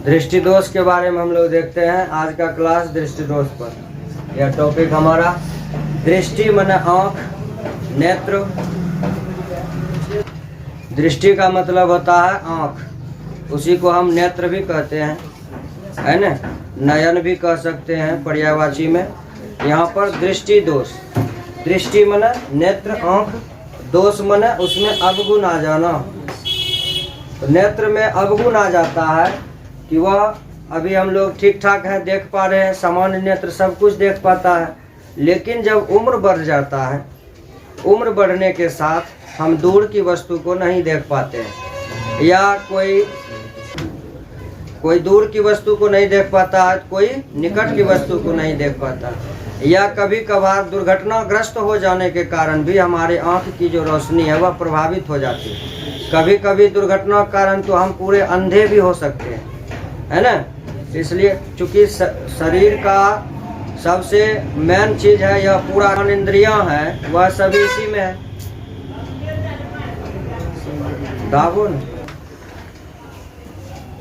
दृष्टि दोष के बारे में हम लोग देखते हैं। आज का क्लास दृष्टि दोष पर। यह टॉपिक हमारा दृष्टि माने आँख, नेत्र। दृष्टि का मतलब होता है आँख, उसी को हम नेत्र भी कहते हैं, है ना, नयन भी कह सकते हैं पर्यायवाची में। यहाँ पर दृष्टि दोष, दृष्टि माने नेत्र आँख, दोष माने उसमें अवगुण आ जाना। तो नेत्र में अवगुण आ जाता है कि वह अभी हम लोग ठीक ठाक है, देख पा रहे हैं, सामान्य नेत्र सब कुछ देख पाता है, लेकिन जब उम्र बढ़ जाता है, उम्र बढ़ने के साथ हम दूर की वस्तु को नहीं देख पाते हैं, या कोई दूर की वस्तु को नहीं देख पाता है, कोई निकट की वस्तु को नहीं देख पाता, या कभी कभार दुर्घटनाग्रस्त हो जाने के कारण भी हमारे आँख की जो रोशनी है वह प्रभावित हो जाती है। कभी कभी दुर्घटना के कारण तो हम पूरे अंधे भी हो सकते हैं, है ना। इसलिए चूंकि शरीर का सबसे मेन चीज है, यह पूरा इंद्रियां है, वह सभी इसी में है। दाबुन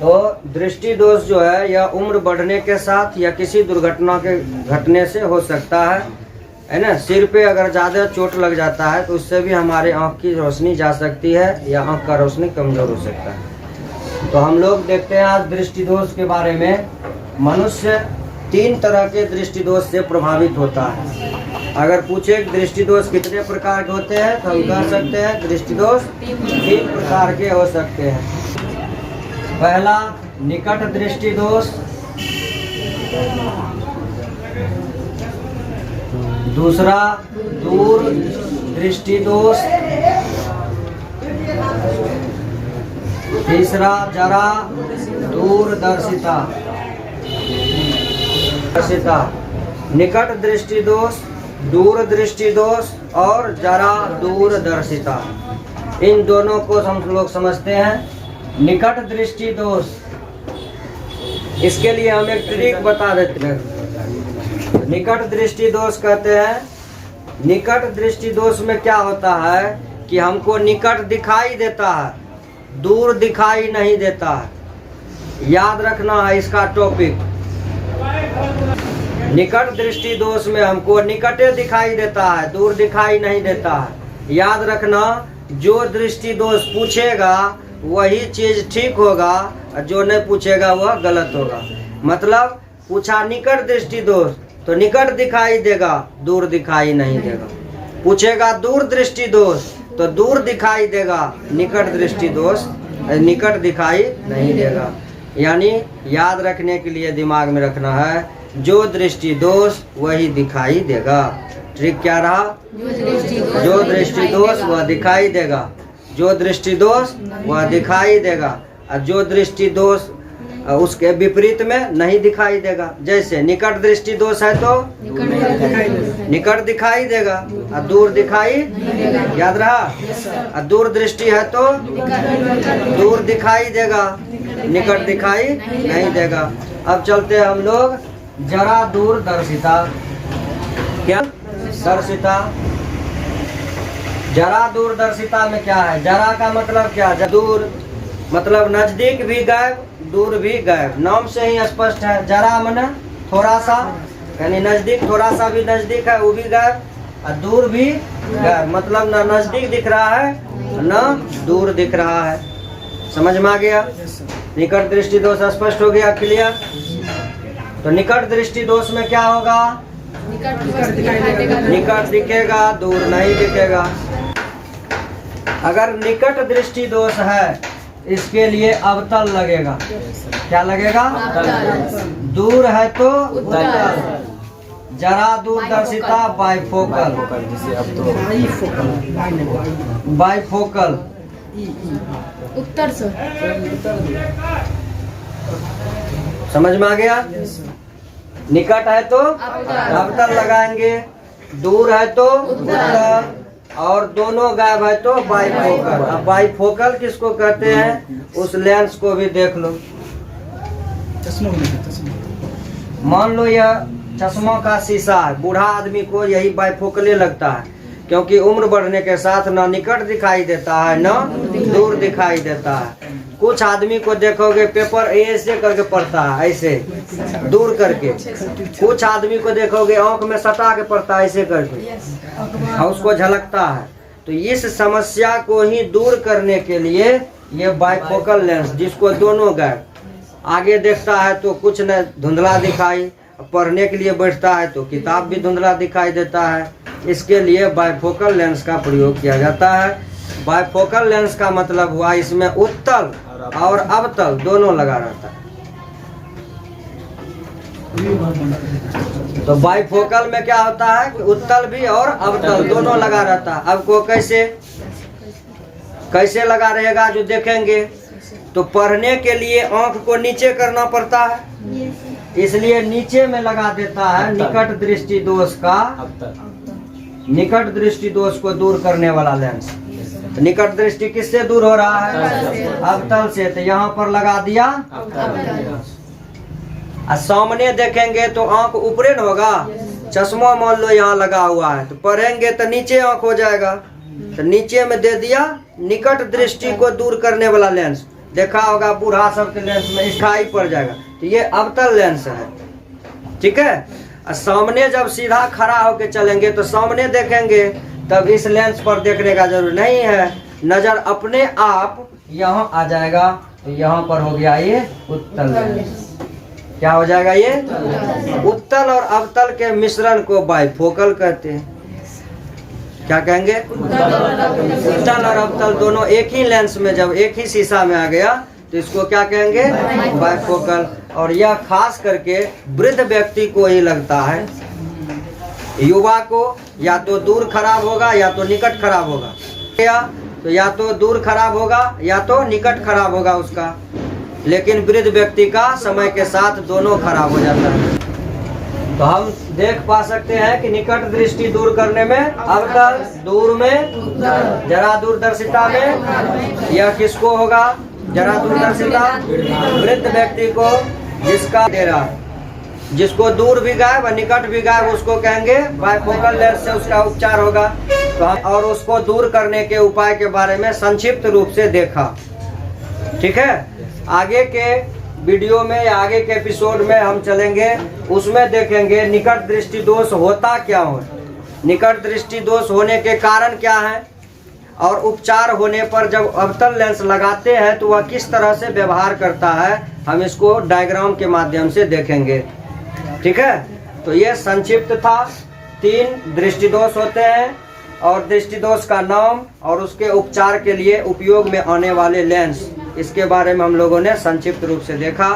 तो दृष्टि दोष जो है यह उम्र बढ़ने के साथ या किसी दुर्घटना के घटने से हो सकता है ना। सिर पे अगर ज़्यादा चोट लग जाता है तो उससे भी हमारे आँख की रोशनी जा सकती है, या आँख का रोशनी कमज़ोर हो सकता है। तो हम लोग देखते हैं आज दृष्टि दोष के बारे में। मनुष्य 3 तरह के दृष्टि दोष से प्रभावित होता है। अगर पूछे दृष्टि दोष कितने प्रकार के होते हैं तो हम कह सकते हैं दृष्टि दोष 3 प्रकार के हो सकते हैं। पहला निकट दृष्टि दोष, दूसरा दूर दृष्टि दोष, तीसरा जरा दूरदर्शिता। निकट दृष्टि दोष, दूर दृष्टि दोष और जरा दूरदर्शिता, इन दोनों को हम लोग समझते हैं। निकट दृष्टि दोष, इसके लिए हम एक ट्रिक बता देते हैं। निकट दृष्टि दोष कहते हैं, निकट दृष्टि दोष में क्या होता है कि हमको निकट दिखाई देता है, दूर दिखाई नहीं देता है। याद रखना है इसका टॉपिक। निकट दृष्टि दोष में हमको निकटे दिखाई देता है, दूर दिखाई नहीं देता है। याद रखना, जो दृष्टि दोष पूछेगा वही चीज ठीक होगा, जो नहीं पूछेगा वह गलत होगा। मतलब पूछा निकट दृष्टि दोष तो निकट दिखाई देगा, दूर दिखाई नहीं देगा। पूछेगा दूर दृष्टि दोष तो दूर दिखाई देगा, निकट दृष्टि दोष निकट दिखाई नहीं देगा। यानी याद रखने के लिए दिमाग में रखना है, जो दृष्टि दोष वही दिखाई देगा। ट्रिक क्या रहा? जो दृष्टि दोष वह दिखाई देगा, जो दृष्टि दोष वह दिखाई देगा, और जो दृष्टि दोष उसके विपरीत में नहीं दिखाई देगा। जैसे निकट दृष्टि दोष है तो निकट दिखाई देगा और दूर दिखाई, याद रहा। और दूर दृष्टि है तो दूर दिखाई देगा, निकट दिखाई नहीं देगा। अब चलते हैं हम लोग जरा दूरदर्शिता। क्या दर्शिता? जरा दूरदर्शिता में क्या है? जरा का मतलब क्या? दूर मतलब नजदीक भी गायब, दूर भी गायब। नाम से ही स्पष्ट है। जरा माने थोड़ा सा, यानी नजदीक, थोड़ा सा भी नजदीक है वो भी गायब, और दूर भी गायब। मतलब न नजदीक दिख रहा है न दूर दिख रहा है। समझ में आ गया? निकट दृष्टि दोष स्पष्ट हो गया, क्लियर। तो निकट दृष्टि दोष में क्या होगा? निकट दिखेगा, दूर नहीं दिखेगा। अगर निकट दृष्टि दोष है इसके लिए अवतल लगेगा। क्या लगेगा? दूर है तो उत्तल। जरा दूरदर्शिता बाइफोकल, बाइफोकल उत्तर से। समझ में आ गया? निकट है तो अवतल लगाएंगे, दूर है तो उत्तल, और दोनों गायब है तो बाइफोकल। अब बाइफोकल किसको कहते हैं? उस लेंस को भी देख लो। मान लो यह चश्मा का शीशा है, बूढ़ा आदमी को यही बाइफोकले लगता है, क्योंकि उम्र बढ़ने के साथ न निकट दिखाई देता है न दूर दिखाई देता है। कुछ आदमी को देखोगे पेपर ऐसे करके पढ़ता है, ऐसे दूर करके। कुछ आदमी को देखोगे आंख में सटा के पढ़ता है, ऐसे करके, और उसको झलकता है। तो इस समस्या को ही दूर करने के लिए ये बाइफोकल लेंस, जिसको दोनों गैप, आगे देखता है तो कुछ न धुंधला दिखाई, पढ़ने के लिए बैठता है तो किताब भी धुंधला दिखाई देता है। इसके लिए बाइफोकल लेंस का प्रयोग किया जाता है। बाइफोकल लेंस का मतलब हुआ इसमें उत्तल और अवतल दोनों लगा रहता है। तो बाइफोकल में क्या होता है कि उत्तल भी और अवतल दोनों लगा रहता है। अब को कैसे लगा रहेगा जो देखेंगे। तो पढ़ने के लिए आंख को नीचे करना पड़ता है, इसलिए नीचे में लगा देता है निकट दृष्टि दोष का, निकट दृष्टि दोष को दूर करने वाला लेंस। तो निकट दृष्टि किससे दूर हो रहा है? अवतल से। तो यहाँ पर लगा दिया। सामने देखेंगे तो आंख ऊपरे न होगा, चश्मा मान लो यहाँ लगा हुआ है, तो पढ़ेंगे तो नीचे आंख हो जाएगा। तो नीचे में दे दिया निकट दृष्टि को दूर करने वाला लेंस। देखा होगा बूढ़ा सब के लेंस में स्थायी पड़ जाएगा, तो ये अवतल लेंस है। ठीक है। सामने जब सीधा खड़ा होकर चलेंगे तो सामने देखेंगे, तब इस लेंस पर देखने का जरूर नहीं है, नजर अपने आप यहाँ आ जाएगा। तो यहाँ पर हो गया ये उत्तल लेंस। क्या हो जाएगा? ये उत्तल और अवतल के मिश्रण को बाइफोकल कहते हैं। क्या कहेंगे? उत्तल और अवतल दोनों एक ही लेंस में जब एक ही शीशा में आ गया तो इसको क्या कहेंगे? बाइफोकल। और यह खास करके वृद्ध व्यक्ति को ही लगता है। युवा को या तो दूर खराब होगा या तो निकट खराब होगा, या तो दूर खराब होगा या तो निकट खराब होगा उसका। लेकिन वृद्ध व्यक्ति का समय के साथ दोनों खराब हो जाता है। तो हम देख पा सकते हैं कि निकट दृष्टि दूर करने में अवतल, दूर में जरा दूरदर्शिता में यह किसको होगा? जरा दूरदर्शिता वृद्ध व्यक्ति को, जिसका दे रहा है, जिसको दूर भी गायब और निकट भी गायब, उसको कहेंगे बाइफोकल लेंस से उसका उपचार होगा। तो और उसको दूर करने के उपाय के बारे में संक्षिप्त रूप से देखा। ठीक है। आगे के वीडियो में या आगे के एपिसोड में हम चलेंगे, उसमें देखेंगे निकट दृष्टि दोष होता क्या हो, निकट दृष्टि दोष होने के कारण क्या है, और उपचार होने पर जब अवतल लेंस लगाते हैं तो वह किस तरह से व्यवहार करता है। हम इसको डायग्राम के माध्यम से देखेंगे। ठीक है। तो ये संक्षिप्त था। 3 दृष्टि दोष होते हैं और दृष्टि दोष का नाम और उसके उपचार के लिए उपयोग में आने वाले लेंस, इसके बारे में हम लोगों ने संक्षिप्त रूप से देखा।